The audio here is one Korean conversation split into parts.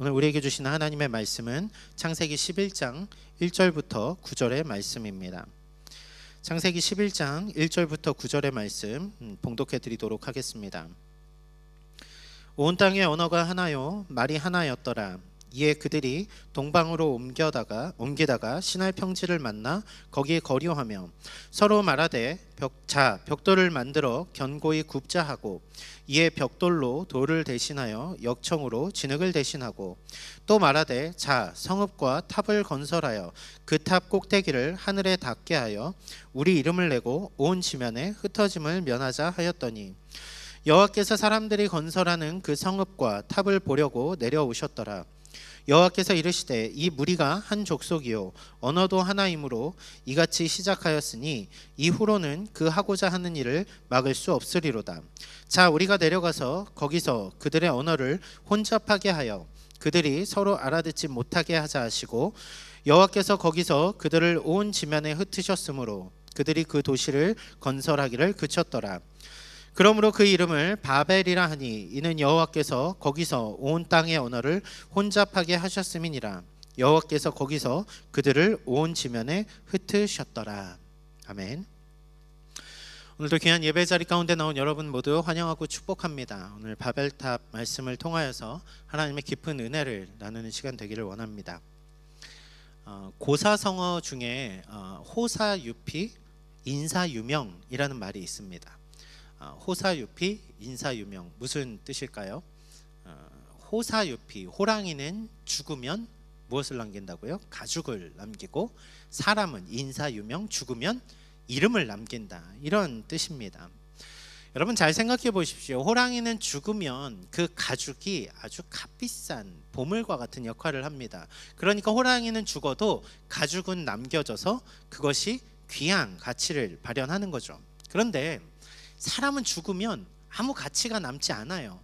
오늘 우리에게 주시는 하나님의 말씀은 창세기 11장 1절부터 9절의 말씀입니다. 창세기 11장 1절부터 9절의 말씀 봉독해 드리도록 하겠습니다. 온 땅의 언어가 하나요 말이 하나였더라. 이에 그들이 동방으로 옮기다가 시날 평지를 만나 거기에 거류하며 서로 말하되 벽돌을 만들어 견고히 굽자 하고, 이에 벽돌로 돌을 대신하여 역청으로 진흙을 대신하고, 또 말하되 성읍과 탑을 건설하여 그 탑 꼭대기를 하늘에 닿게 하여 우리 이름을 내고 온 지면에 흩어짐을 면하자 하였더니, 여호와께서 사람들이 건설하는 그 성읍과 탑을 보려고 내려오셨더라. 여호와께서 이르시되 이 무리가 한 족속이요 언어도 하나이므로 이같이 시작하였으니 이후로는 그 하고자 하는 일을 막을 수 없으리로다. 우리가 내려가서 거기서 그들의 언어를 혼잡하게 하여 그들이 서로 알아듣지 못하게 하자 하시고, 여호와께서 거기서 그들을 온 지면에 흩으셨으므로 그들이 그 도시를 건설하기를 그쳤더라. 그러므로 그 이름을 바벨이라 하니 이는 여호와께서 거기서 온 땅의 언어를 혼잡하게 하셨음이니라. 여호와께서 거기서 그들을 온 지면에 흩으셨더라. 아멘. 오늘도 귀한 예배 자리 가운데 나온 여러분 모두 환영하고 축복합니다. 오늘 바벨탑 말씀을 통하여서 하나님의 깊은 은혜를 나누는 시간 되기를 원합니다. 고사성어 중에 호사유피, 인사유명이라는 말이 있습니다. 호사유피, 인사유명, 무슨 뜻일까요? 호사유피, 호랑이는 죽으면 무엇을 남긴다고요? 가죽을 남기고, 사람은 인사유명, 죽으면 이름을 남긴다, 이런 뜻입니다. 여러분 잘 생각해 보십시오. 호랑이는 죽으면 그 가죽이 아주 값비싼 보물과 같은 역할을 합니다. 그러니까 호랑이는 죽어도 가죽은 남겨져서 그것이 귀한 가치를 발현하는 거죠. 그런데 사람은 죽으면 아무 가치가 남지 않아요.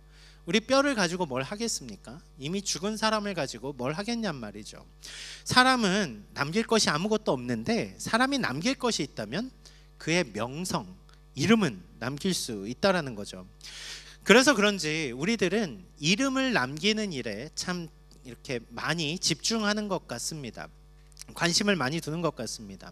우리 뼈를 가지고 뭘 하겠습니까? 이미 죽은 사람을 가지고 뭘 하겠냔 말이죠. 사람은 남길 것이 아무것도 없는데, 사람이 남길 것이 있다면 그의 명성, 이름은 남길 수 있다라는 거죠. 그래서 그런지 우리들은 이름을 남기는 일에 참 이렇게 많이 집중하는 것 같습니다. 관심을 많이 두는 것 같습니다.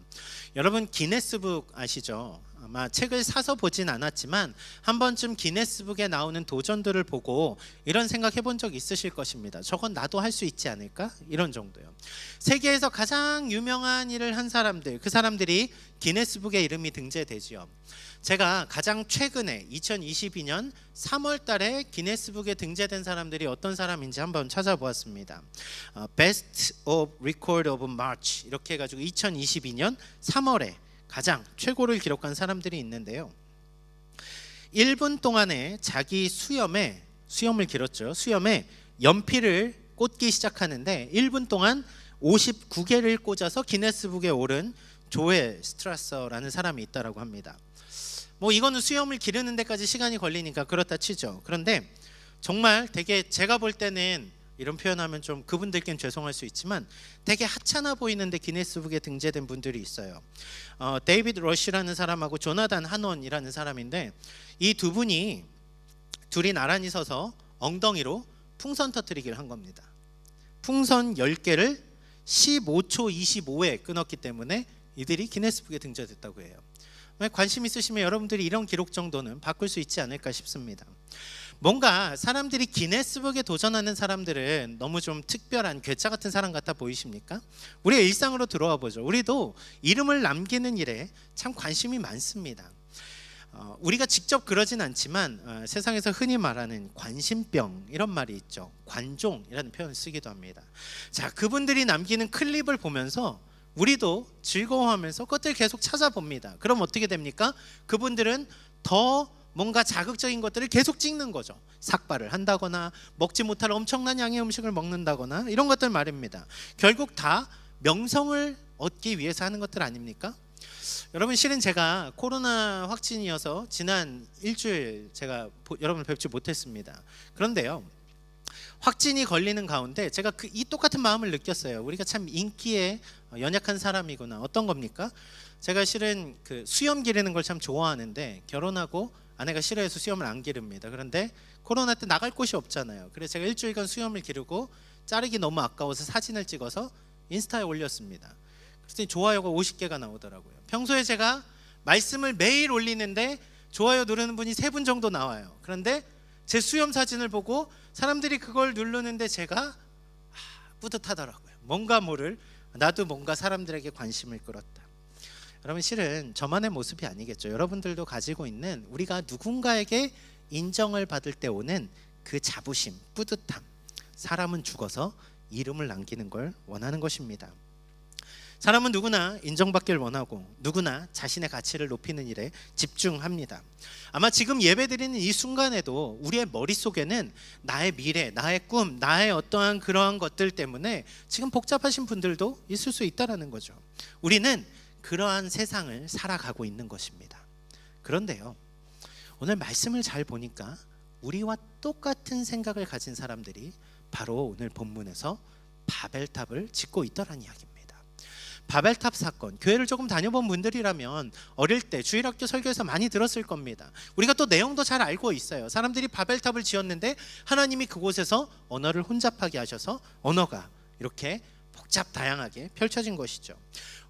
여러분 기네스북 아시죠? 아마 책을 사서 보진 않았지만 한 번쯤 기네스북에 나오는 도전들을 보고 이런 생각 해본 적 있으실 것입니다. 저건 나도 할 수 있지 않을까? 이런 정도요. 세계에서 가장 유명한 일을 한 사람들, 그 사람들이 기네스북에 이름이 등재되지요. 제가 가장 최근에 2022년 3월 달에 기네스북에 등재된 사람들이 어떤 사람인지 한번 찾아보았습니다. Best of Record of March 이렇게 해가지고 2022년 3월에 가장 최고를 기록한 사람들이 있는데요. 1분 동안에 자기 수염을 길었죠. 수염에 연필을 꽂기 시작하는데 1분 동안 59개를 꽂아서 기네스북에 오른 조엘 스트라서라는 사람이 있다라고 합니다. 이거는 수염을 기르는 데까지 시간이 걸리니까 그렇다 치죠. 그런데 정말 되게 제가 볼 때는 이런 표현하면 좀 그분들께는 죄송할 수 있지만 되게 하찮아 보이는데 기네스북에 등재된 분들이 있어요. 데이비드 러시라는 사람하고 조나단 한원이라는 사람인데, 이 두 분이 둘이 나란히 서서 엉덩이로 풍선 터뜨리기를 한 겁니다. 풍선 10개를 15초 25에 끊었기 때문에 이들이 기네스북에 등재됐다고 해요. 관심 있으시면 여러분들이 이런 기록 정도는 바꿀 수 있지 않을까 싶습니다. 뭔가 사람들이 기네스북에 도전하는 사람들은 너무 좀 특별한 괴짜 같은 사람 같아 보이십니까? 우리의 일상으로 들어와 보죠. 우리도 이름을 남기는 일에 참 관심이 많습니다. 우리가 직접 그러진 않지만 세상에서 흔히 말하는 관심병 이런 말이 있죠. 관종이라는 표현을 쓰기도 합니다. 그분들이 남기는 클립을 보면서 우리도 즐거워하면서 그것들을 계속 찾아봅니다. 그럼 어떻게 됩니까? 그분들은 더 뭔가 자극적인 것들을 계속 찍는 거죠. 삭발을 한다거나 먹지 못할 엄청난 양의 음식을 먹는다거나 이런 것들 말입니다. 결국 다 명성을 얻기 위해서 하는 것들 아닙니까? 여러분 실은 제가 코로나 확진이어서 지난 일주일 제가 여러분을 뵙지 못했습니다. 그런데요, 확진이 걸리는 가운데 제가 이 똑같은 마음을 느꼈어요. 우리가 참 인기에 연약한 사람이구나. 어떤 겁니까? 제가 실은 그 수염 기르는 걸 참 좋아하는데 결혼하고 아내가 싫어해서 수염을 안 기릅니다. 그런데 코로나 때 나갈 곳이 없잖아요. 그래서 제가 일주일간 수염을 기르고 자르기 너무 아까워서 사진을 찍어서 인스타에 올렸습니다. 그랬더니 좋아요가 50개가 나오더라고요. 평소에 제가 말씀을 매일 올리는데 좋아요 누르는 분이 3분 정도 나와요. 그런데 제 수염 사진을 보고 사람들이 그걸 누르는데 제가 뿌듯하더라고요. 뭔가 모를 나도 뭔가 사람들에게 관심을 끌었다. 여러분, 실은 저만의 모습이 아니겠죠. 여러분들도 가지고 있는, 우리가 누군가에게 인정을 받을 때 오는 그 자부심, 뿌듯함. 사람은 죽어서 이름을 남기는 걸 원하는 것입니다. 사람은 누구나 인정받기를 원하고 누구나 자신의 가치를 높이는 일에 집중합니다. 아마 지금 예배드리는 이 순간에도 우리의 머릿속에는 나의 미래, 나의 꿈, 나의 어떠한 그러한 것들 때문에 지금 복잡하신 분들도 있을 수 있다는 거죠. 우리는 그러한 세상을 살아가고 있는 것입니다. 그런데요, 오늘 말씀을 잘 보니까 우리와 똑같은 생각을 가진 사람들이 바로 오늘 본문에서 바벨탑을 짓고 있더란 이야기입니다. 바벨탑 사건, 교회를 조금 다녀본 분들이라면 어릴 때 주일학교 설교에서 많이 들었을 겁니다. 우리가 또 내용도 잘 알고 있어요. 사람들이 바벨탑을 지었는데 하나님이 그곳에서 언어를 혼잡하게 하셔서 언어가 이렇게 복잡 다양하게 펼쳐진 것이죠.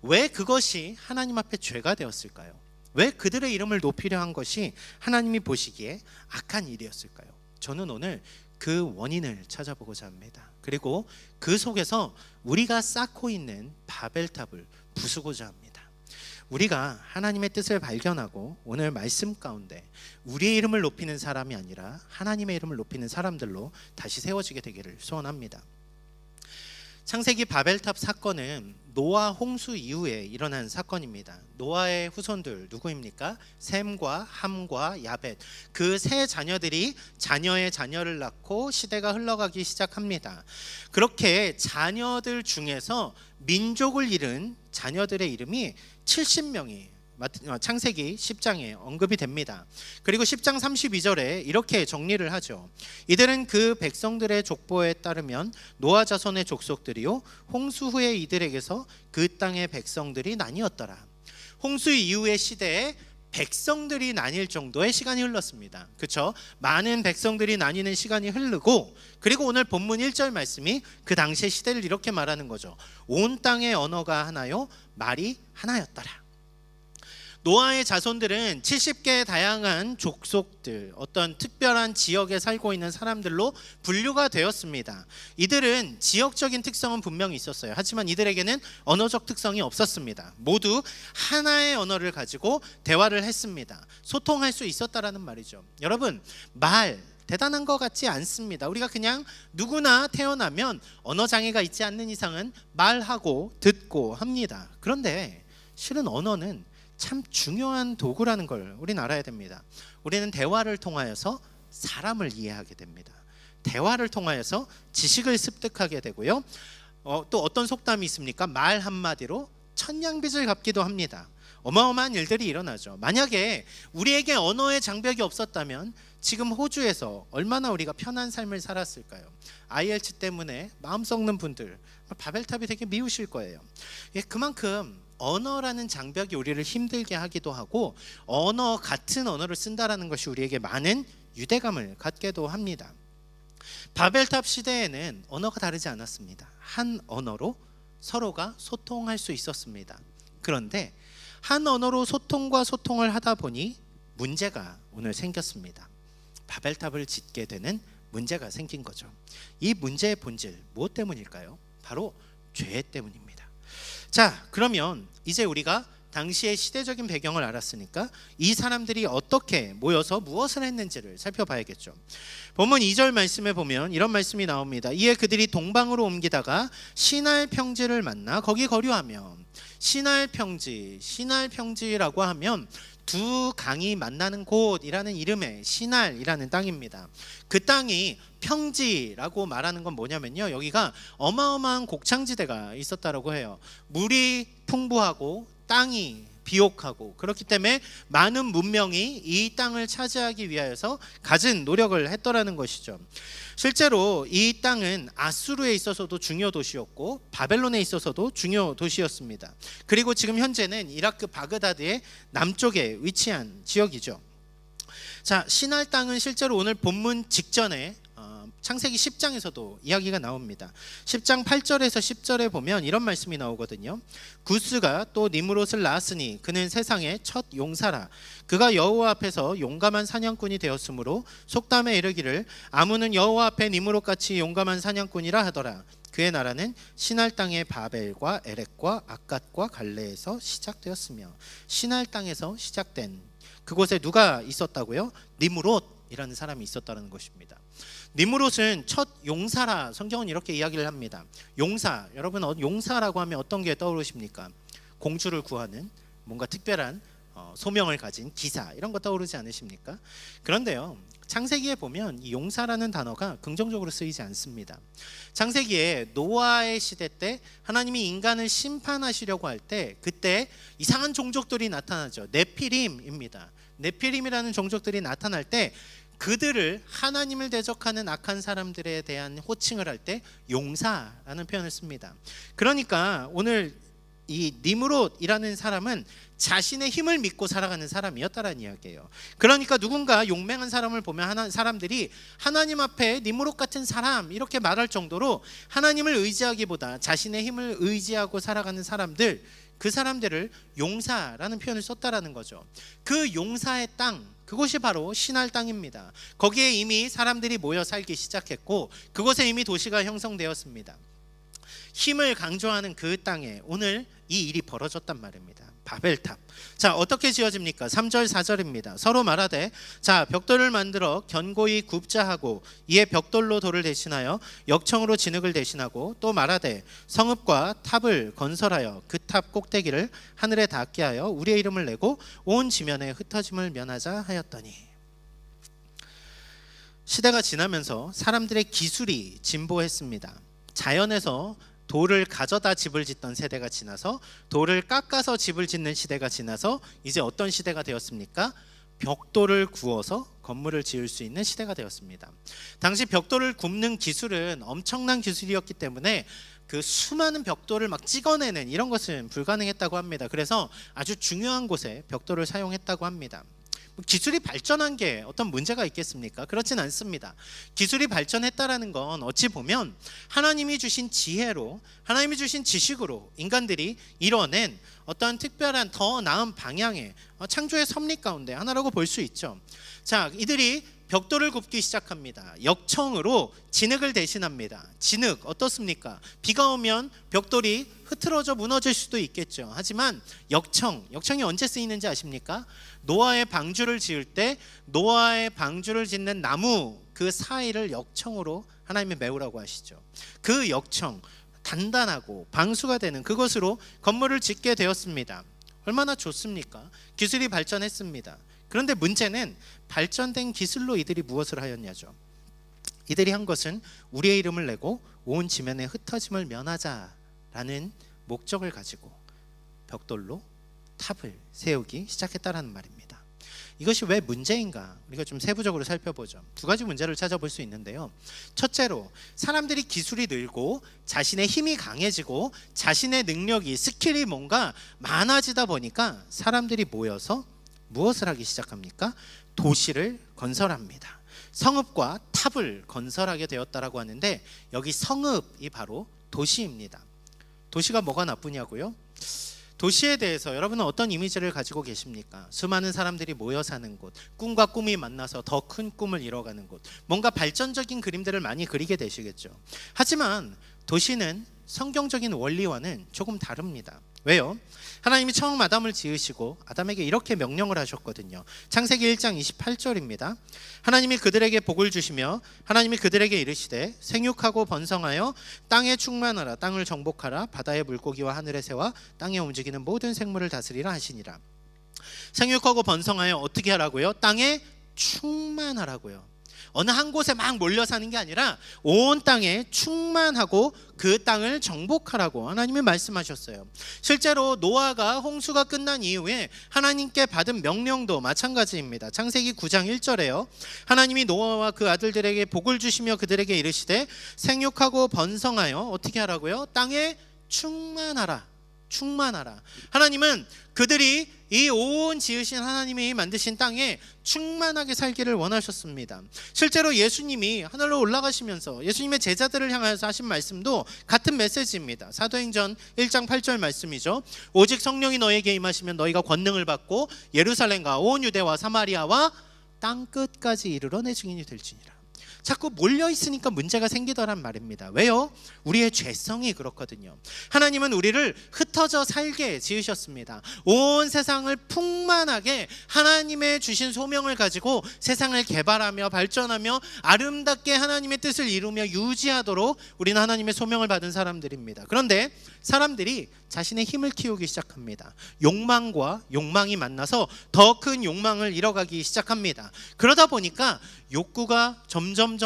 왜 그것이 하나님 앞에 죄가 되었을까요? 왜 그들의 이름을 높이려 한 것이 하나님이 보시기에 악한 일이었을까요? 저는 오늘 그 원인을 찾아보고자 합니다. 그리고 그 속에서 우리가 쌓고 있는 바벨탑을 부수고자 합니다. 우리가 하나님의 뜻을 발견하고 오늘 말씀 가운데 우리의 이름을 높이는 사람이 아니라 하나님의 이름을 높이는 사람들로 다시 세워지게 되기를 소원합니다. 창세기 바벨탑 사건은 노아 홍수 이후에 일어난 사건입니다. 노아의 후손들 누구입니까? 셈과 함과 야벳, 그 세 자녀들이 자녀의 자녀를 낳고 시대가 흘러가기 시작합니다. 그렇게 자녀들 중에서 민족을 잃은 자녀들의 이름이 70명이 창세기 10장에 언급이 됩니다. 그리고 10장 32절에 이렇게 정리를 하죠. 이들은 그 백성들의 족보에 따르면 노아 자손의 족속들이요 홍수 후에 이들에게서 그 땅의 백성들이 나뉘었더라. 홍수 이후의 시대에 백성들이 나뉠 정도의 시간이 흘렀습니다. 그렇죠? 많은 백성들이 나뉘는 시간이 흐르고, 그리고 오늘 본문 1절 말씀이 그 당시의 시대를 이렇게 말하는 거죠. 온 땅의 언어가 하나요 말이 하나였더라. 노아의 자손들은 70개의 다양한 족속들, 어떤 특별한 지역에 살고 있는 사람들로 분류가 되었습니다. 이들은 지역적인 특성은 분명히 있었어요. 하지만 이들에게는 언어적 특성이 없었습니다. 모두 하나의 언어를 가지고 대화를 했습니다. 소통할 수 있었다라는 말이죠. 여러분, 말 대단한 것 같지 않습니다. 우리가 그냥 누구나 태어나면 언어 장애가 있지 않는 이상은 말하고 듣고 합니다. 그런데 실은 언어는 참 중요한 도구라는 걸 우리는 알아야 됩니다. 우리는 대화를 통하여서 사람을 이해하게 됩니다. 대화를 통하여서 지식을 습득하게 되고요. 또 어떤 속담이 있습니까? 말 한마디로 천냥빚을 갚기도 합니다. 어마어마한 일들이 일어나죠. 만약에 우리에게 언어의 장벽이 없었다면 지금 호주에서 얼마나 우리가 편한 삶을 살았을까요? IELTS 때문에 마음 썩는 분들, 바벨탑이 되게 미우실 거예요. 그만큼 언어라는 장벽이 우리를 힘들게 하기도 하고, 같은 언어를 쓴다라는 것이 우리에게 많은 유대감을 갖게도 합니다. 바벨탑 시대에는 언어가 다르지 않았습니다. 한 언어로 서로가 소통할 수 있었습니다. 그런데 한 언어로 소통을 하다 보니 문제가 오늘 생겼습니다. 바벨탑을 짓게 되는 문제가 생긴 거죠. 이 문제의 본질, 무엇 때문일까요? 바로 죄 때문입니다. 자, 그러면 이제 우리가 당시의 시대적인 배경을 알았으니까 이 사람들이 어떻게 모여서 무엇을 했는지를 살펴봐야겠죠. 본문 2절 말씀에 보면 이런 말씀이 나옵니다. 이에 그들이 동방으로 옮기다가 시날 평지를 만나 거기 거류하며, 시날 평지라고 하면 두 강이 만나는 곳이라는 이름의 시날이라는 땅입니다. 그 땅이 평지라고 말하는 건 뭐냐면요, 여기가 어마어마한 곡창지대가 있었다라고 해요. 물이 풍부하고 땅이 비옥하고, 그렇기 때문에 많은 문명이 이 땅을 차지하기 위하여서 갖은 노력을 했더라는 것이죠. 실제로 이 땅은 아수르에 있어서도 중요 도시였고 바벨론에 있어서도 중요 도시였습니다. 그리고 지금 현재는 이라크 바그다드의 남쪽에 위치한 지역이죠. 자, 시날 땅은 실제로 오늘 본문 직전에 창세기 10장에서도 이야기가 나옵니다. 10장 8절에서 10절에 보면 이런 말씀이 나오거든요. 구스가 또 니므롯을 낳았으니 그는 세상의 첫 용사라. 그가 여호와 앞에서 용감한 사냥꾼이 되었으므로 속담에 이르기를 아무는 여호와 앞에 니므롯같이 용감한 사냥꾼이라 하더라. 그의 나라는 시날 땅의 바벨과 에렉과 아갓과 갈레에서 시작되었으며, 시날 땅에서 시작된 그곳에 누가 있었다고요? 니므롯이라는 사람이 있었다는 것입니다. 니므롯은 첫 용사라 성경은 이렇게 이야기를 합니다. 용사, 여러분 용사라고 하면 어떤 게 떠오르십니까? 공주를 구하는 뭔가 특별한 소명을 가진 기사, 이런 거 떠오르지 않으십니까? 그런데요, 창세기에 보면 이 용사라는 단어가 긍정적으로 쓰이지 않습니다. 창세기에 노아의 시대 때 하나님이 인간을 심판하시려고 할 때 그때 이상한 종족들이 나타나죠. 네피림입니다. 네피림이라는 종족들이 나타날 때 그들을 하나님을 대적하는 악한 사람들에 대한 호칭을 할 때 용사라는 표현을 씁니다. 그러니까 오늘 이 니므롯이라는 사람은 자신의 힘을 믿고 살아가는 사람이었다라는 이야기예요. 그러니까 누군가 용맹한 사람을 보면 사람들이 하나님 앞에 니므롯 같은 사람 이렇게 말할 정도로 하나님을 의지하기보다 자신의 힘을 의지하고 살아가는 사람들, 그 사람들을 용사라는 표현을 썼다라는 거죠. 그 용사의 땅, 그곳이 바로 시날 땅입니다. 거기에 이미 사람들이 모여 살기 시작했고 그곳에 이미 도시가 형성되었습니다. 힘을 강조하는 그 땅에 오늘 이 일이 벌어졌단 말입니다. 바벨탑. 자, 어떻게 지어집니까? 3절 4절입니다. 서로 말하되 자, 벽돌을 만들어 견고히 굽자 하고 이에 벽돌로 돌을 대신하여 역청으로 진흙을 대신하고 또 말하되 성읍과 탑을 건설하여 그 탑 꼭대기를 하늘에 닿게 하여 우리의 이름을 내고 온 지면에 흩어짐을 면하자 하였더니, 시대가 지나면서 사람들의 기술이 진보했습니다. 자연에서 돌을 가져다 집을 짓던 세대가 지나서 돌을 깎아서 집을 짓는 시대가 지나서 이제 어떤 시대가 되었습니까? 벽돌을 구워서 건물을 지을 수 있는 시대가 되었습니다. 당시 벽돌을 굽는 기술은 엄청난 기술이었기 때문에 그 수많은 벽돌을 막 찍어내는 이런 것은 불가능했다고 합니다. 그래서 아주 중요한 곳에 벽돌을 사용했다고 합니다. 기술이 발전한 게 어떤 문제가 있겠습니까? 그렇진 않습니다. 기술이 발전했다라는 건 어찌 보면 하나님이 주신 지혜로, 하나님이 주신 지식으로 인간들이 이뤄낸 어떤 특별한 더 나은 방향의 창조의 섭리 가운데 하나라고 볼 수 있죠. 자, 이들이 벽돌을 굽기 시작합니다. 역청으로 진흙을 대신합니다. 진흙 어떻습니까? 비가 오면 벽돌이 흐트러져 무너질 수도 있겠죠. 하지만 역청이 언제 쓰이는지 아십니까? 노아의 방주를 지을 때 노아의 방주를 짓는 나무 그 사이를 역청으로 하나님이 메우라고 하시죠. 그 역청, 단단하고 방수가 되는 그것으로 건물을 짓게 되었습니다. 얼마나 좋습니까? 기술이 발전했습니다. 그런데 문제는 발전된 기술로 이들이 무엇을 하였냐죠. 이들이 한 것은 우리의 이름을 내고 온 지면에 흩어짐을 면하자라는 목적을 가지고 벽돌로 탑을 세우기 시작했다라는 말입니다. 이것이 왜 문제인가? 우리가 좀 세부적으로 살펴보죠. 두 가지 문제를 찾아볼 수 있는데요. 첫째로 사람들이 기술이 늘고 자신의 힘이 강해지고 자신의 능력이, 스킬이 뭔가 많아지다 보니까 사람들이 모여서 무엇을 하기 시작합니까? 도시를 건설합니다. 성읍과 탑을 건설하게 되었다라고 하는데 여기 성읍이 바로 도시입니다. 도시가 뭐가 나쁘냐고요? 도시에 대해서 여러분은 어떤 이미지를 가지고 계십니까? 수많은 사람들이 모여 사는 곳, 꿈과 꿈이 만나서 더 큰 꿈을 이뤄가는 곳, 뭔가 발전적인 그림들을 많이 그리게 되시겠죠. 하지만 도시는 성경적인 원리와는 조금 다릅니다. 왜요? 하나님이 처음 아담을 지으시고 아담에게 이렇게 명령을 하셨거든요. 창세기 1장 28절입니다. 하나님이 그들에게 복을 주시며 하나님이 그들에게 이르시되 생육하고 번성하여 땅에 충만하라. 땅을 정복하라. 바다의 물고기와 하늘의 새와 땅에 움직이는 모든 생물을 다스리라 하시니라. 생육하고 번성하여 어떻게 하라고요? 땅에 충만하라고요. 어느 한 곳에 막 몰려 사는 게 아니라 온 땅에 충만하고 그 땅을 정복하라고 하나님이 말씀하셨어요. 실제로 노아가 홍수가 끝난 이후에 하나님께 받은 명령도 마찬가지입니다. 창세기 9장 1절에요. 하나님이 노아와 그 아들들에게 복을 주시며 그들에게 이르시되 생육하고 번성하여 어떻게 하라고요? 땅에 충만하라. 충만하라. 하나님은 그들이 이 온 지으신 하나님이 만드신 땅에 충만하게 살기를 원하셨습니다. 실제로 예수님이 하늘로 올라가시면서 예수님의 제자들을 향하여서 하신 말씀도 같은 메시지입니다. 사도행전 1장 8절 말씀이죠. 오직 성령이 너에게 임하시면 너희가 권능을 받고 예루살렘과 온 유대와 사마리아와 땅 끝까지 이르러 내 증인이 될지니라. 자꾸 몰려 있으니까 문제가 생기더란 말입니다. 왜요? 우리의 죄성이 그렇거든요. 하나님은 우리를 흩어져 살게 지으셨습니다. 온 세상을 풍만하게 하나님의 주신 소명을 가지고 세상을 개발하며 발전하며 아름답게 하나님의 뜻을 이루며 유지하도록 우리는 하나님의 소명을 받은 사람들입니다. 그런데 사람들이 자신의 힘을 키우기 시작합니다. 욕망과 욕망이 만나서 더 큰 욕망을 잃어가기 시작합니다. 그러다 보니까 욕구가 점점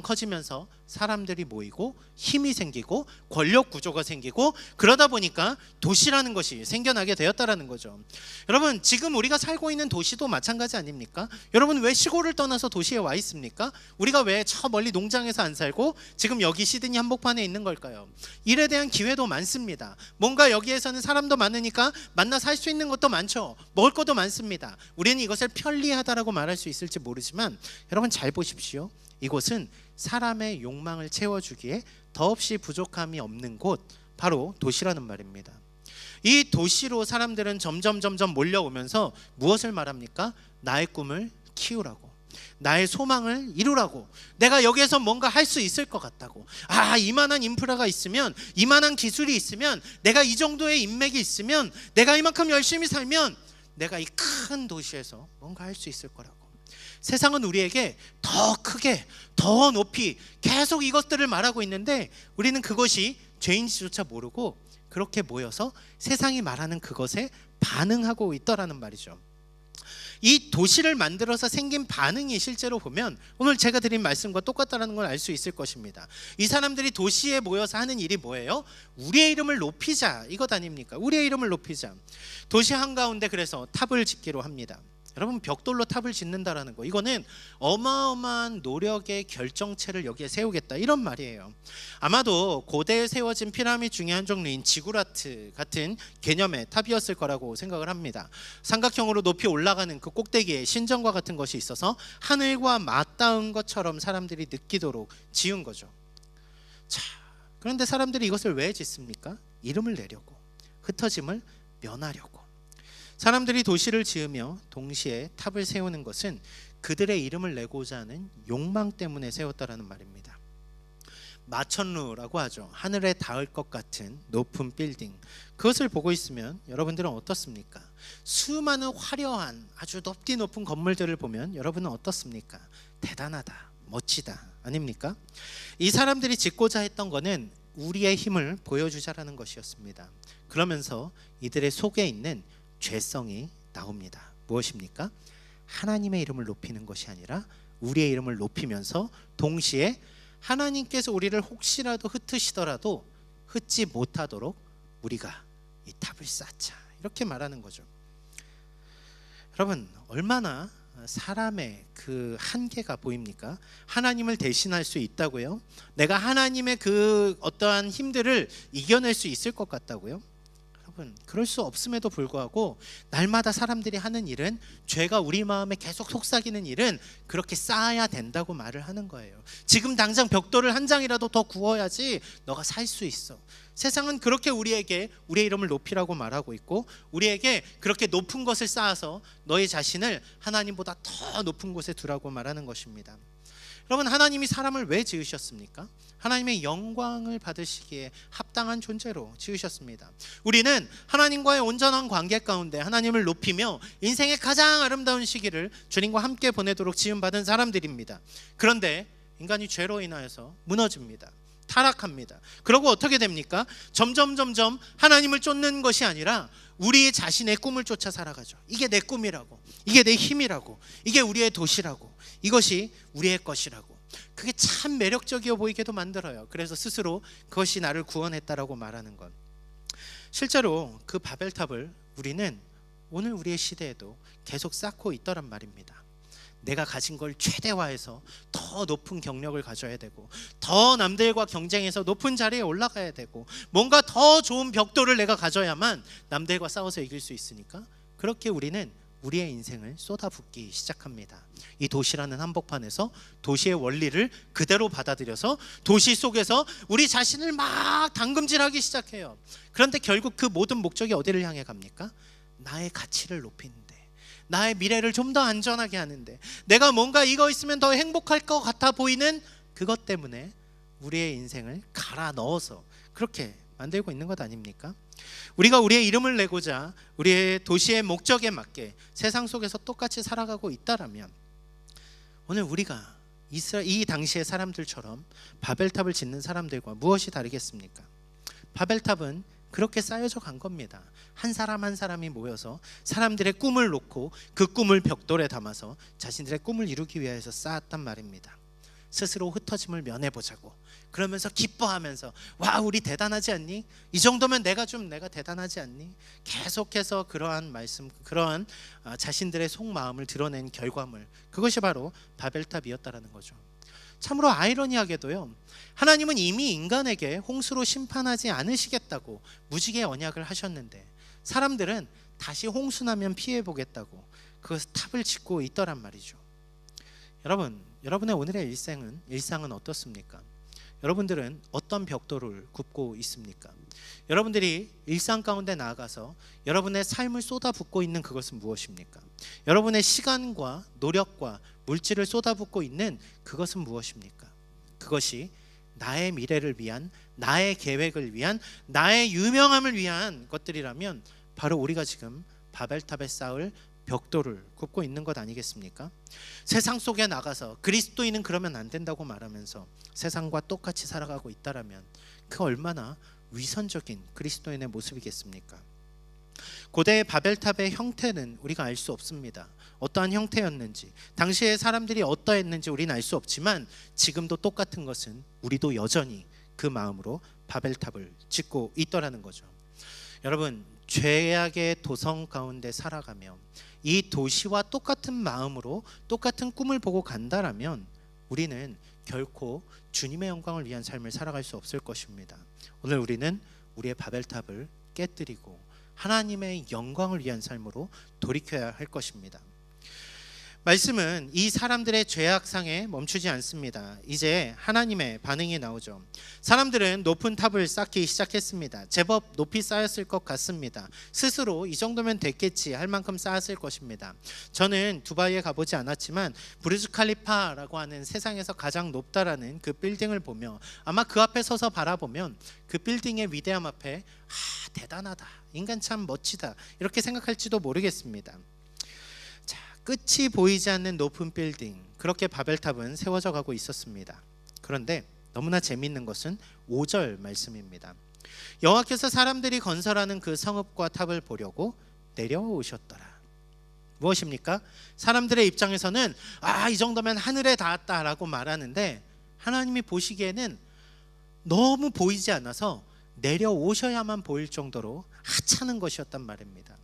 커지면서 사람들이 모이고 힘이 생기고 권력 구조가 생기고 그러다 보니까 도시라는 것이 생겨나게 되었다라는 거죠. 여러분, 지금 우리가 살고 있는 도시도 마찬가지 아닙니까? 여러분, 왜 시골을 떠나서 도시에 와 있습니까? 우리가 왜 저 멀리 농장에서 안 살고 지금 여기 시드니 한복판에 있는 걸까요? 일에 대한 기회도 많습니다. 뭔가 여기에서는 사람도 많으니까 만나 살 수 있는 것도 많죠. 먹을 것도 많습니다. 우리는 이것을 편리하다라고 말할 수 있을지 모르지만 여러분, 잘 보십시오. 이곳은 사람의 욕망을 채워주기에 더없이 부족함이 없는 곳, 바로 도시라는 말입니다. 이 도시로 사람들은 점점 몰려오면서 무엇을 말합니까? 나의 꿈을 키우라고, 나의 소망을 이루라고, 내가 여기에서 뭔가 할 수 있을 것 같다고. 이만한 인프라가 있으면, 이만한 기술이 있으면, 내가 이 정도의 인맥이 있으면, 내가 이만큼 열심히 살면 내가 이 큰 도시에서 뭔가 할 수 있을 거라고. 세상은 우리에게 더 크게, 더 높이 계속 이것들을 말하고 있는데 우리는 그것이 죄인지조차 모르고 그렇게 모여서 세상이 말하는 그것에 반응하고 있더라는 말이죠. 이 도시를 만들어서 생긴 반응이 실제로 보면 오늘 제가 드린 말씀과 똑같다는 걸 알 수 있을 것입니다. 이 사람들이 도시에 모여서 하는 일이 뭐예요? 우리의 이름을 높이자, 이것 아닙니까? 우리의 이름을 높이자. 도시 한가운데 그래서 탑을 짓기로 합니다. 여러분, 벽돌로 탑을 짓는다라는 거, 이거는 어마어마한 노력의 결정체를 여기에 세우겠다, 이런 말이에요. 아마도 고대에 세워진 피라미드 중에 한 종류인 지구라트 같은 개념의 탑이었을 거라고 생각을 합니다. 삼각형으로 높이 올라가는 그 꼭대기에 신전과 같은 것이 있어서 하늘과 맞닿은 것처럼 사람들이 느끼도록 지은 거죠. 자, 그런데 사람들이 이것을 왜 짓습니까? 이름을 내려고, 흩어짐을 면하려고. 사람들이 도시를 지으며 동시에 탑을 세우는 것은 그들의 이름을 내고자 하는 욕망 때문에 세웠다라는 말입니다. 마천루라고 하죠. 하늘에 닿을 것 같은 높은 빌딩, 그것을 보고 있으면 여러분들은 어떻습니까? 수많은 화려한 아주 높은 건물들을 보면 여러분은 어떻습니까? 대단하다, 멋지다, 아닙니까? 이 사람들이 짓고자 했던 것은 우리의 힘을 보여주자라는 것이었습니다. 그러면서 이들의 속에 있는 죄성이 나옵니다. 무엇입니까? 하나님의 이름을 높이는 것이 아니라 우리의 이름을 높이면서 동시에 하나님께서 우리를 혹시라도 흩으시더라도 흩지 못하도록 우리가 이 탑을 쌓자, 이렇게 말하는 거죠. 여러분, 얼마나 사람의 그 한계가 보입니까? 하나님을 대신할 수 있다고요? 내가 하나님의 그 어떠한 힘들을 이겨낼 수 있을 것 같다고요? 그럴 수 없음에도 불구하고 날마다 사람들이 하는 일은, 죄가 우리 마음에 계속 속삭이는 일은 그렇게 쌓아야 된다고 말을 하는 거예요. 지금 당장 벽돌을 한 장이라도 더 구워야지 너가 살 수 있어. 세상은 그렇게 우리에게 우리의 이름을 높이라고 말하고 있고, 우리에게 그렇게 높은 것을 쌓아서 너의 자신을 하나님보다 더 높은 곳에 두라고 말하는 것입니다. 여러분, 하나님이 사람을 왜 지으셨습니까? 하나님의 영광을 받으시기에 합당한 존재로 지으셨습니다. 우리는 하나님과의 온전한 관계 가운데 하나님을 높이며 인생의 가장 아름다운 시기를 주님과 함께 보내도록 지음받은 사람들입니다. 그런데 인간이 죄로 인하여서 무너집니다. 타락합니다. 그러고 어떻게 됩니까? 점점 하나님을 쫓는 것이 아니라 우리 자신의 꿈을 쫓아 살아가죠. 이게 내 꿈이라고, 이게 내 힘이라고, 이게 우리의 도시라고, 이것이 우리의 것이라고. 그게 참 매력적이어 보이게도 만들어요. 그래서 스스로 그것이 나를 구원했다라고 말하는 것. 실제로 그 바벨탑을 우리는 오늘 우리의 시대에도 계속 쌓고 있더란 말입니다. 내가 가진 걸 최대화해서 더 높은 경력을 가져야 되고, 더 남들과 경쟁해서 높은 자리에 올라가야 되고, 뭔가 더 좋은 벽돌을 내가 가져야만 남들과 싸워서 이길 수 있으니까, 그렇게 우리는 우리의 인생을 쏟아붓기 시작합니다. 이 도시라는 한복판에서 도시의 원리를 그대로 받아들여서 도시 속에서 우리 자신을 막 담금질하기 시작해요. 그런데 결국 그 모든 목적이 어디를 향해 갑니까? 나의 가치를 높이는데, 나의 미래를 좀 더 안전하게 하는데, 내가 뭔가 이거 있으면 더 행복할 것 같아 보이는 그것 때문에 우리의 인생을 갈아 넣어서 그렇게 만들고 있는 것 아닙니까? 우리가 우리의 이름을 내고자 우리의 도시의 목적에 맞게 세상 속에서 똑같이 살아가고 있다라면, 오늘 우리가 이 당시의 사람들처럼 바벨탑을 짓는 사람들과 무엇이 다르겠습니까? 바벨탑은 그렇게 쌓여져 간 겁니다. 한 사람 한 사람이 모여서 사람들의 꿈을 놓고 그 꿈을 벽돌에 담아서 자신들의 꿈을 이루기 위해서 쌓았단 말입니다. 스스로 흩어짐을 면해보자고, 그러면서 기뻐하면서 와, 우리 대단하지 않니? 이 정도면 내가 대단하지 않니? 계속해서 그러한 말씀, 그러한 자신들의 속마음을 드러낸 결과물, 그것이 바로 바벨탑이었다라는 거죠. 참으로 아이러니하게도요, 하나님은 이미 인간에게 홍수로 심판하지 않으시겠다고 무지개 언약을 하셨는데, 사람들은 다시 홍수 나면 피해보겠다고 그 탑을 짓고 있더란 말이죠. 여러분의 오늘의 일상은 어떻습니까? 여러분들은 어떤 벽돌을 굽고 있습니까? 여러분들이 일상 가운데 나아가서 여러분의 삶을 쏟아붓고 있는 그것은 무엇입니까? 여러분의 시간과 노력과 물질을 쏟아붓고 있는 그것은 무엇입니까? 그것이 나의 미래를 위한, 나의 계획을 위한, 나의 유명함을 위한 것들이라면 바로 우리가 지금 바벨탑에 쌓을 벽돌을 굽고 있는 것 아니겠습니까? 세상 속에 나가서 그리스도인은 그러면 안 된다고 말하면서 세상과 똑같이 살아가고 있다라면 그 얼마나 위선적인 그리스도인의 모습이겠습니까? 고대의 바벨탑의 형태는 우리가 알 수 없습니다. 어떠한 형태였는지, 당시의 사람들이 어떠했는지 우리는 알 수 없지만, 지금도 똑같은 것은 우리도 여전히 그 마음으로 바벨탑을 짓고 있더라는 거죠. 여러분, 죄악의 도성 가운데 살아가며 이 도시와 똑같은 마음으로 똑같은 꿈을 보고 간다라면 우리는 결코 주님의 영광을 위한 삶을 살아갈 수 없을 것입니다. 오늘 우리는 우리의 바벨탑을 깨뜨리고 하나님의 영광을 위한 삶으로 돌이켜야 할 것입니다. 말씀은 이 사람들의 죄악상에 멈추지 않습니다. 이제 하나님의 반응이 나오죠. 사람들은 높은 탑을 쌓기 시작했습니다. 제법 높이 쌓였을 것 같습니다. 스스로 이 정도면 됐겠지 할 만큼 쌓았을 것입니다. 저는 두바이에 가보지 않았지만 부르즈 칼리파라고 하는 세상에서 가장 높다라는 그 빌딩을 보며 아마 그 앞에 서서 바라보면 그 빌딩의 위대함 앞에 대단하다, 인간 참 멋지다, 이렇게 생각할지도 모르겠습니다. 끝이 보이지 않는 높은 빌딩, 그렇게 바벨탑은 세워져 가고 있었습니다. 그런데 너무나 재미있는 것은 5절 말씀입니다. 여호와께서 사람들이 건설하는 그 성읍과 탑을 보려고 내려오셨더라. 무엇입니까? 사람들의 입장에서는 이 정도면 하늘에 닿았다라고 말하는데, 하나님이 보시기에는 너무 보이지 않아서 내려오셔야만 보일 정도로 하찮은 것이었단 말입니다.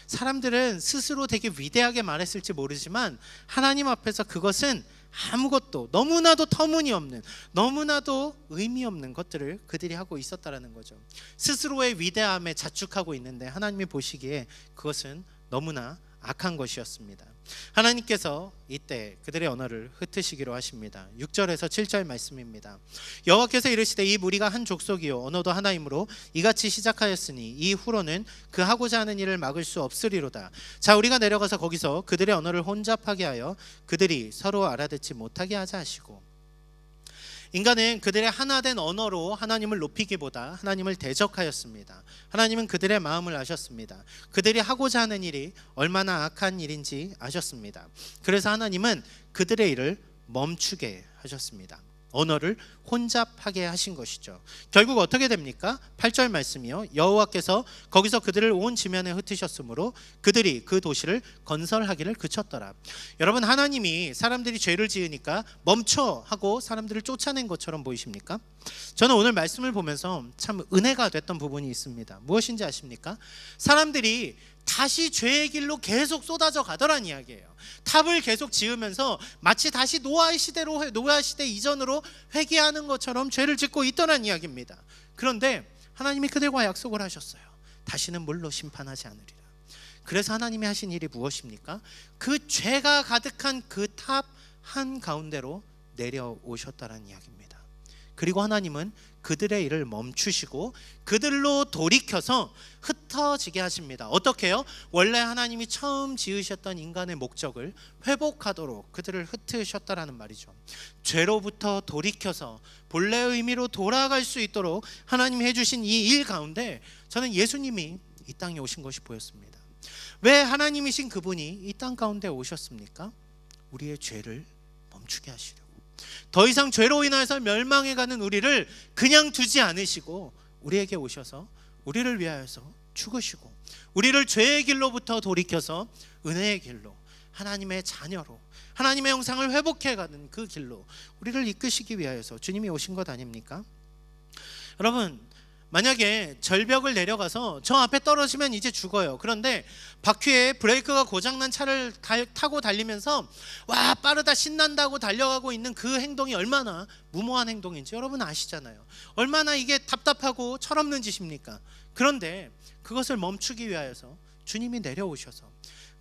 사람들은 스스로 되게 위대하게 말했을지 모르지만 하나님 앞에서 그것은 아무것도, 너무나도 터무니없는, 너무나도 의미 없는 것들을 그들이 하고 있었다라는 거죠. 스스로의 위대함에 자축하고 있는데 하나님이 보시기에 그것은 너무나 악한 것이었습니다. 하나님께서 이때 그들의 언어를 흩으시기로 하십니다. 6절에서 7절 말씀입니다. 여호와께서 이르시되 이 무리가 한 족속이요 언어도 하나이므로 이같이 시작하였으니 이후로는 그 하고자 하는 일을 막을 수 없으리로다. 자, 우리가 내려가서 거기서 그들의 언어를 혼잡하게 하여 그들이 서로 알아듣지 못하게 하자 하시고, 인간은 그들의 하나된 언어로 하나님을 높이기보다 하나님을 대적하였습니다. 하나님은 그들의 마음을 아셨습니다. 그들이 하고자 하는 일이 얼마나 악한 일인지 아셨습니다. 그래서 하나님은 그들의 일을 멈추게 하셨습니다. 언어를 혼잡하게 하신 것이죠. 결국 어떻게 됩니까? 8절 말씀이요, 여호와께서 거기서 그들을 온 지면에 흩으셨으므로 그들이 그 도시를 건설하기를 그쳤더라. 여러분, 하나님이 사람들이 죄를 지으니까 멈춰 하고 사람들을 쫓아낸 것처럼 보이십니까? 저는 오늘 말씀을 보면서 참 은혜가 됐던 부분이 있습니다. 무엇인지 아십니까? 사람들이 다시 죄의 길로 계속 쏟아져 가더란 이야기예요. 탑을 계속 지으면서 마치 다시 노아 시대 이전으로 회귀하는 것처럼 죄를 짓고 있더란 이야기입니다. 그런데 하나님이 그들과 약속을 하셨어요. 다시는 물로 심판하지 않으리라. 그래서 하나님이 하신 일이 무엇입니까? 그 죄가 가득한 그 탑 한가운데로 내려오셨다는 이야기입니다. 그리고 하나님은 그들의 일을 멈추시고 그들로 돌이켜서 흩어지게 하십니다. 어떻게 해요? 원래 하나님이 처음 지으셨던 인간의 목적을 회복하도록 그들을 흩으셨다라는 말이죠. 죄로부터 돌이켜서 본래의 의미로 돌아갈 수 있도록 하나님이 해주신 이 일 가운데 저는 예수님이 이 땅에 오신 것이 보였습니다. 왜 하나님이신 그분이 이 땅 가운데 오셨습니까? 우리의 죄를 멈추게 하시려고. 더 이상 죄로 인해서 멸망해가는 우리를 그냥 두지 않으시고 우리에게 오셔서 우리를 위하여서 죽으시고 우리를 죄의 길로부터 돌이켜서 은혜의 길로, 하나님의 자녀로, 하나님의 형상을 회복해가는 그 길로 우리를 이끄시기 위하여서 주님이 오신 것 아닙니까? 여러분, 만약에 절벽을 내려가서 저 앞에 떨어지면 이제 죽어요. 그런데 바퀴에 브레이크가 고장난 차를 타고 달리면서 와 빠르다 신난다고 달려가고 있는 그 행동이 얼마나 무모한 행동인지 여러분 아시잖아요. 얼마나 이게 답답하고 철없는 짓입니까? 그런데 그것을 멈추기 위하여서 주님이 내려오셔서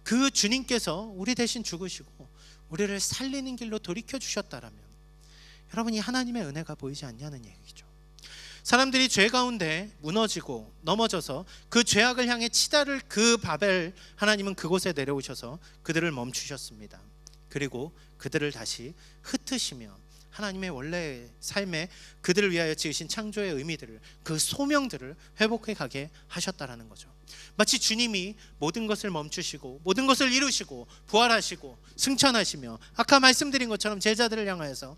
그 주님께서 우리 대신 죽으시고 우리를 살리는 길로 돌이켜 주셨다라면 여러분, 이 하나님의 은혜가 보이지 않냐는 얘기죠. 사람들이 죄 가운데 무너지고 넘어져서 그 죄악을 향해 치달을 그 바벨, 하나님은 그곳에 내려오셔서 그들을 멈추셨습니다. 그리고 그들을 다시 흩으시며 하나님의 원래 삶에 그들을 위하여 지으신 창조의 의미들을, 그 소명들을 회복해 가게 하셨다라는 거죠. 마치 주님이 모든 것을 멈추시고 모든 것을 이루시고 부활하시고 승천하시며 아까 말씀드린 것처럼 제자들을 향하여서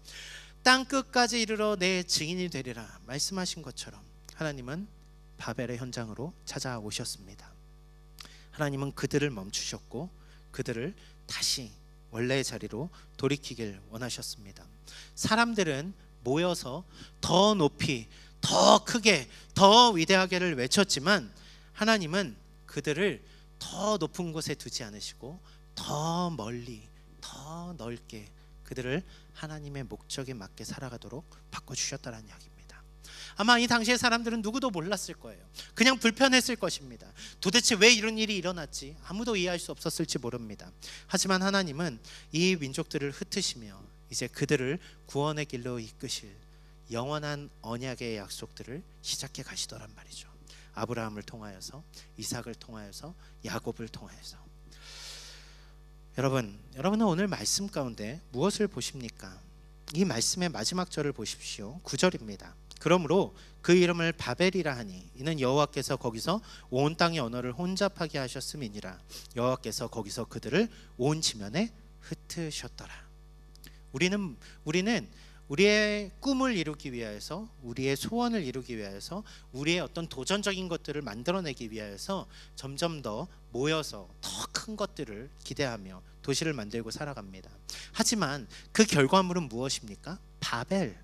땅 끝까지 이르러 내 증인이 되리라 말씀하신 것처럼 하나님은 바벨의 현장으로 찾아오셨습니다. 하나님은 그들을 멈추셨고 그들을 다시 원래의 자리로 돌이키길 원하셨습니다. 사람들은 모여서 더 높이, 더 크게, 더 위대하게를 외쳤지만 하나님은 그들을 더 높은 곳에 두지 않으시고 더 멀리, 더 넓게 그들을 하나님의 목적에 맞게 살아가도록 바꿔주셨다는 이야기입니다. 아마 이 당시의 사람들은 누구도 몰랐을 거예요. 그냥 불편했을 것입니다. 도대체 왜 이런 일이 일어났지? 아무도 이해할 수 없었을지 모릅니다. 하지만 하나님은 이 민족들을 흩으시며 이제 그들을 구원의 길로 이끄실 영원한 언약의 약속들을 시작해 가시더란 말이죠. 아브라함을 통하여서, 이삭을 통하여서, 야곱을 통하여서. 여러분은 오늘 말씀 가운데 무엇을 보십니까? 이 말씀의 마지막 절을 보십시오. 9절입니다. 그러므로 그 이름을 바벨이라 하니 이는 여호와께서 거기서 온 땅의 언어를 혼잡하게 하셨음이니라. 여호와께서 거기서 그들을 온 지면에 흩으셨더라. 우리는 우리의 꿈을 이루기 위하여서, 우리의 소원을 이루기 위하여서, 우리의 어떤 도전적인 것들을 만들어내기 위하여서 점점 더 모여서 더 큰 것들을 기대하며 도시를 만들고 살아갑니다. 하지만 그 결과물은 무엇입니까? 바벨,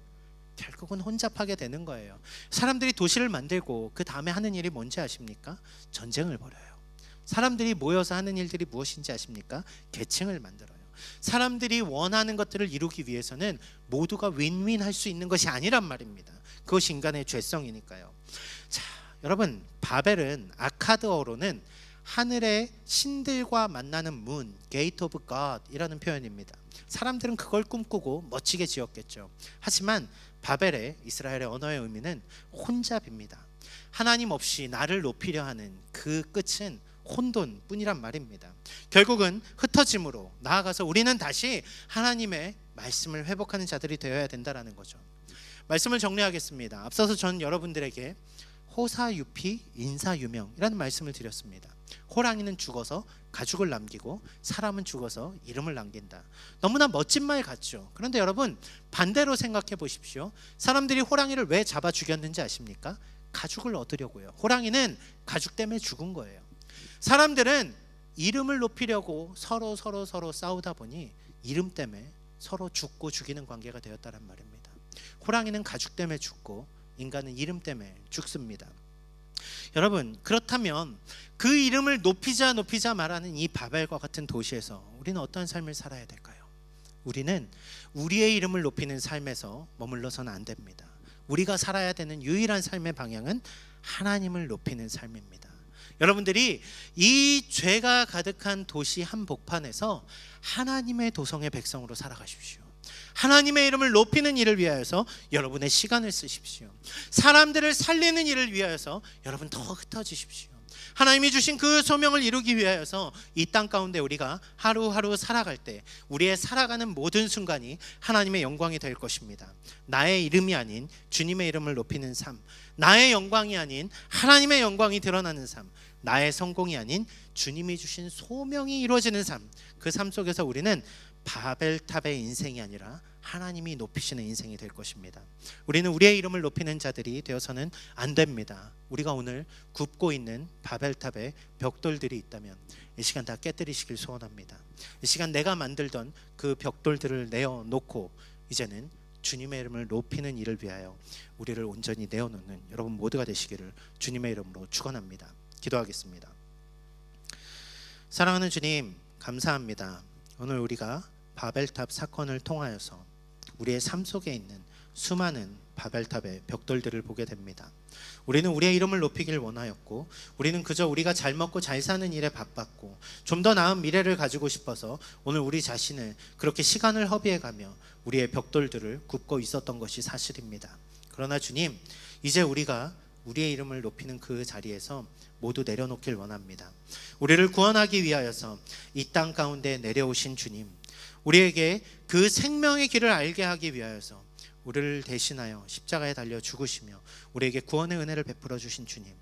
결국은 혼잡하게 되는 거예요. 사람들이 도시를 만들고 그 다음에 하는 일이 뭔지 아십니까? 전쟁을 벌여요. 사람들이 모여서 하는 일들이 무엇인지 아십니까? 계층을 만들어요. 사람들이 원하는 것들을 이루기 위해서는 모두가 윈윈 할 수 있는 것이 아니란 말입니다. 그것이 인간의 죄성이니까요. 자, 여러분, 바벨은 아카드어로는 하늘의 신들과 만나는 문, Gate of God 이라는 표현입니다. 사람들은 그걸 꿈꾸고 멋지게 지었겠죠. 하지만 바벨의, 이스라엘의 언어의 의미는 혼잡입니다. 하나님 없이 나를 높이려 하는 그 끝은 혼돈뿐이란 말입니다. 결국은 흩어짐으로 나아가서 우리는 다시 하나님의 말씀을 회복하는 자들이 되어야 된다는 거죠. 말씀을 정리하겠습니다. 앞서서 전 여러분들에게 호사유피 인사유명이라는 말씀을 드렸습니다. 호랑이는 죽어서 가죽을 남기고 사람은 죽어서 이름을 남긴다. 너무나 멋진 말 같죠. 그런데 여러분, 반대로 생각해 보십시오. 사람들이 호랑이를 왜 잡아 죽였는지 아십니까? 가죽을 얻으려고요. 호랑이는 가죽 때문에 죽은 거예요. 사람들은 이름을 높이려고 서로 싸우다 보니 이름 때문에 서로 죽고 죽이는 관계가 되었다는 말입니다. 호랑이는 가죽 때문에 죽고 인간은 이름 때문에 죽습니다. 여러분, 그렇다면 그 이름을 높이자 말하는 이 바벨과 같은 도시에서 우리는 어떤 삶을 살아야 될까요? 우리는 우리의 이름을 높이는 삶에서 머물러서는 안 됩니다. 우리가 살아야 되는 유일한 삶의 방향은 하나님을 높이는 삶입니다. 여러분들이 이 죄가 가득한 도시 한복판에서 하나님의 도성의 백성으로 살아가십시오. 하나님의 이름을 높이는 일을 위하여서 여러분의 시간을 쓰십시오. 사람들을 살리는 일을 위하여서 여러분 더 흩어지십시오. 하나님이 주신 그 소명을 이루기 위하여서 이 땅 가운데 우리가 하루하루 살아갈 때 우리의 살아가는 모든 순간이 하나님의 영광이 될 것입니다. 나의 이름이 아닌 주님의 이름을 높이는 삶, 나의 영광이 아닌 하나님의 영광이 드러나는 삶, 나의 성공이 아닌 주님이 주신 소명이 이루어지는 삶, 그 삶 속에서 우리는 바벨탑의 인생이 아니라 하나님이 높이시는 인생이 될 것입니다. 우리는 우리의 이름을 높이는 자들이 되어서는 안 됩니다. 우리가 오늘 굽고 있는 바벨탑의 벽돌들이 있다면 이 시간 다 깨뜨리시길 소원합니다. 이 시간 내가 만들던 그 벽돌들을 내어놓고 이제는 주님의 이름을 높이는 일을 위하여 우리를 온전히 내어놓는 여러분 모두가 되시기를 주님의 이름으로 축원합니다. 기도하겠습니다. 사랑하는 주님, 감사합니다. 오늘 우리가 바벨탑 사건을 통하여서 우리의 삶 속에 있는 수많은 바벨탑의 벽돌들을 보게 됩니다. 우리는 우리의 이름을 높이길 원하였고, 우리는 그저 우리가 잘 먹고 잘 사는 일에 바빴고 좀 더 나은 미래를 가지고 싶어서 오늘 우리 자신을 그렇게 시간을 허비해가며 우리의 벽돌들을 굽고 있었던 것이 사실입니다. 그러나 주님, 이제 우리가 우리의 이름을 높이는 그 자리에서 모두 내려놓길 원합니다. 우리를 구원하기 위하여서 이 땅 가운데 내려오신 주님, 우리에게 그 생명의 길을 알게 하기 위하여서 우리를 대신하여 십자가에 달려 죽으시며 우리에게 구원의 은혜를 베풀어 주신 주님,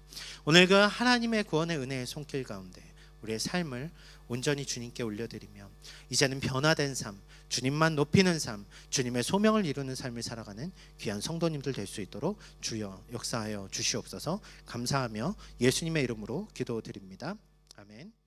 오늘 그 하나님의 구원의 은혜의 손길 가운데 우리의 삶을 온전히 주님께 올려드리며 이제는 변화된 삶, 주님만 높이는 삶, 주님의 소명을 이루는 삶을 살아가는 귀한 성도님들 될 수 있도록 주여 역사하여 주시옵소서. 감사하며 예수님의 이름으로 기도드립니다. 아멘.